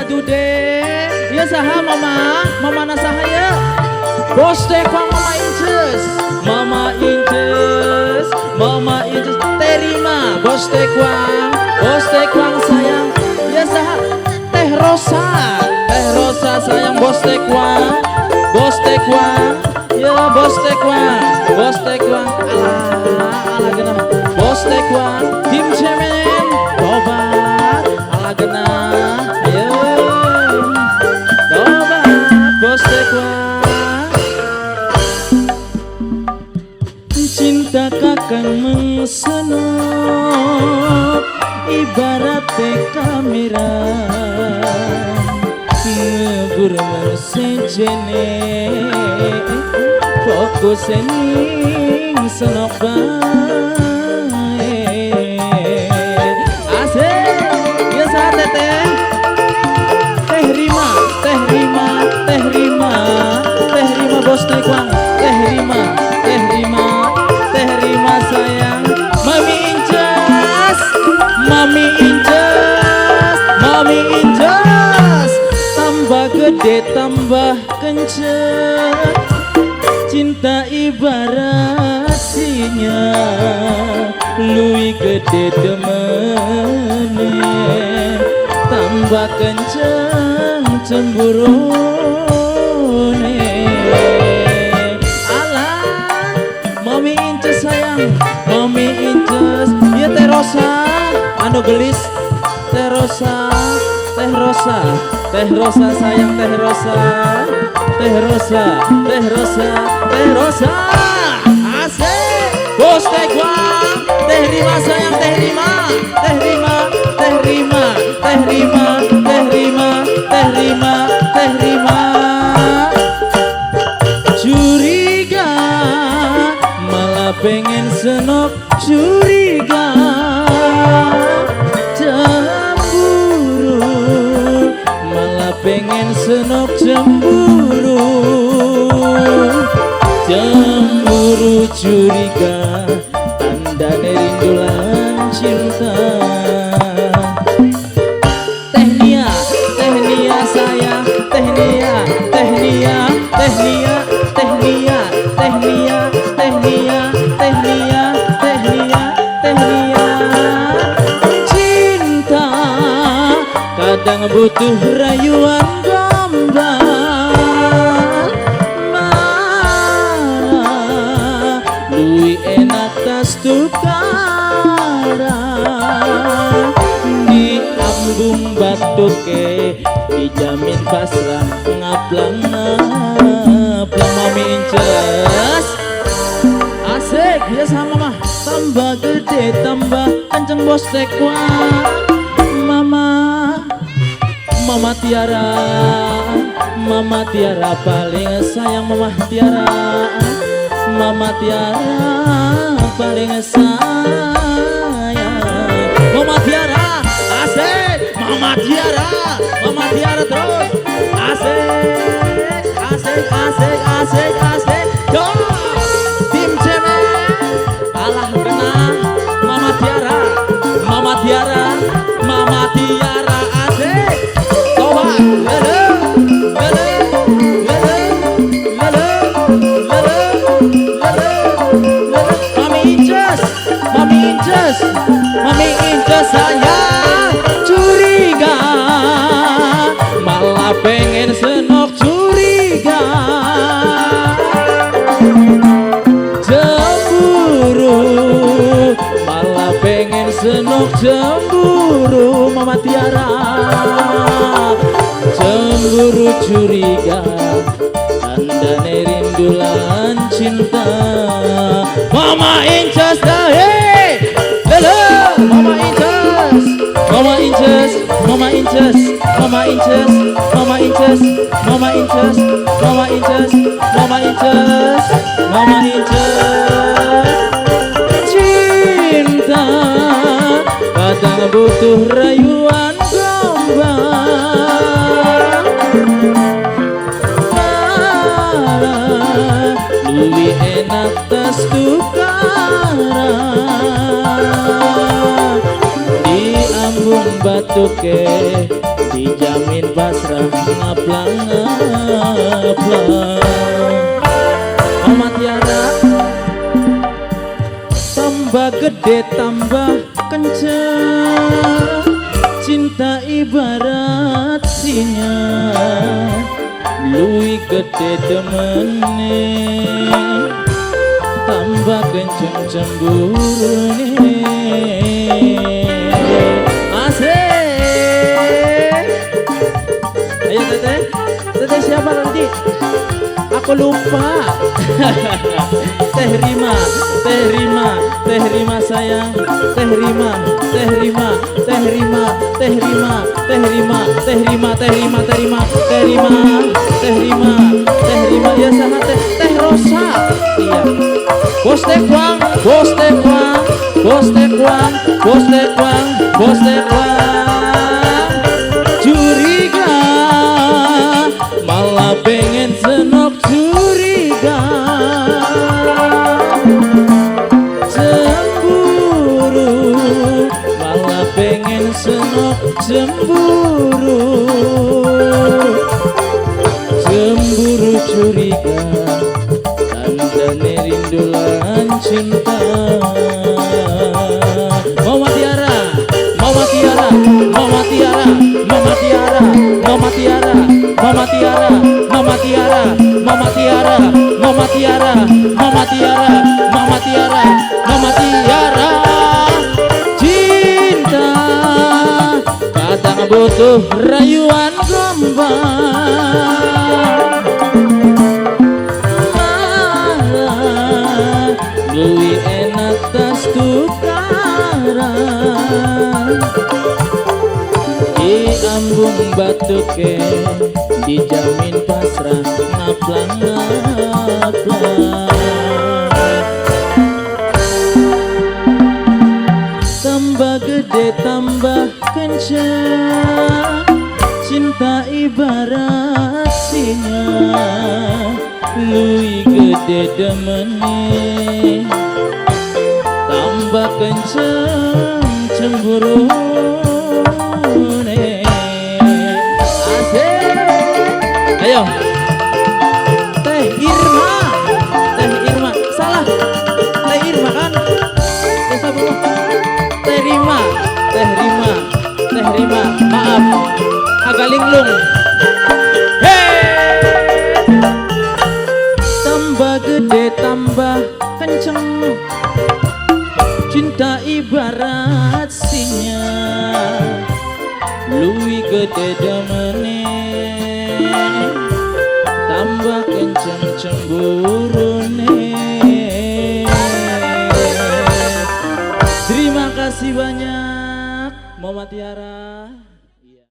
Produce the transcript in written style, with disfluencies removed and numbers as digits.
Aduh deh, ya saha mama, mama nasaha ya. Bos teh kuang mama inces, mama inces, mama inces. Terima bos teh kuang sayang. Ya saha teh Rosa sayang bos teh kuang, ya bos teh kuang, ala genah, bos teh kuang, tim cemen, tobat, ala genah, ayo, tobat, bos teh kuang. Cinta kakang mengsenop, ibarat kamera. Ngebur mersejene fokus ning senok bae asik ya saat teteh teh rima bos teh kuang teh rima sayang mami inces tambah gede tambah kenceng cinta ibarat singa lui gede demene tambah kenceng cemburune alah mami inces sayang mami inces ya teh Rosa anu gelis teh Rosa sayang teh Rosa asik bos teh kuang teh rima sayang teh rima curiga malah pengen senok curiga pengen senok cemburu curiga tanda rindulan cinta teh Nia sayang teh Nia cinta kadang butuh rayuan gombal malah lui enak tas tukara di ambung batuke dijamin pasrah ngaplang mami inces asik ya sama mah tambah gede tambah kenceng bos teh kuang Mama Tiara paling sayang Mama Tiara paling sayang Mama Tiara asik Mama Tiara terus asik yo tim cemen alah kena Mama Tiara asik Mami inces sayang curiga malah pengen senok curiga cemburu malah pengen senok cemburu Mama Tiara cemburu curiga tanda rindulan cinta Mama inces dah Mama inces cinta kadang butuh rayuan gombal lebih enak tas tukara di ambung batuke dijamin pasrah ngaplang-ngaplang. Mama Tiara, tambah gede tambah kenceng, cinta ibarat singa, luwih gede demene, tambah kenceng cemburune. Asik. Ayo teteh, teteh siapa tadi? Aku lupa. Teh Rima, Teh Rima, Teh Rima sayang, Teh Rima, Teh Rima, Teh Rima, Teh Rima, Teh Rima, Teh Rima, Teh Rima, Teh Rima, Teh Rima, Teh Rima, Teh Rima, ya sama Teh Rosa. Iya. Bos Tekwang, Bos Tekwang, Bos Tekwang, Bos Tekwang, Bos Tekwang. Curiga, malah pengen senok curiga. Cemburu, malah pengen senok cemburu. Cemburu curiga, tandane rindulan cinta. Mama Tiara, Mama Tiara, Mama Tiara, Mama Tiara, Mama Tiara, Mama Tiara, Mama Tiara, Mama Tiara, Mama Tiara, Mama Tiara, Mama Tiara, Mama Tiara. Cinta kadang butuh rayuan gombal, luwih enak tas tukaran. Di ambung batuke dijamin pasrah ngaplang-ngaplang. Tambah gede tambah kencang, cinta ibarat singa, luwih gede demene, tambah kenceng cemburune. Asik. Ayo Teh Irma, Teh Irma, salah Teh Irma kan? Bisa belum? Teh Rima, Teh Rima, Teh Rima, maaf agak linglung. Tambah gede tambah kenceng, cinta ibarat singa, luwih gede demene, tambah kenceng cemburune. Terima kasih banyak Mama Tiara.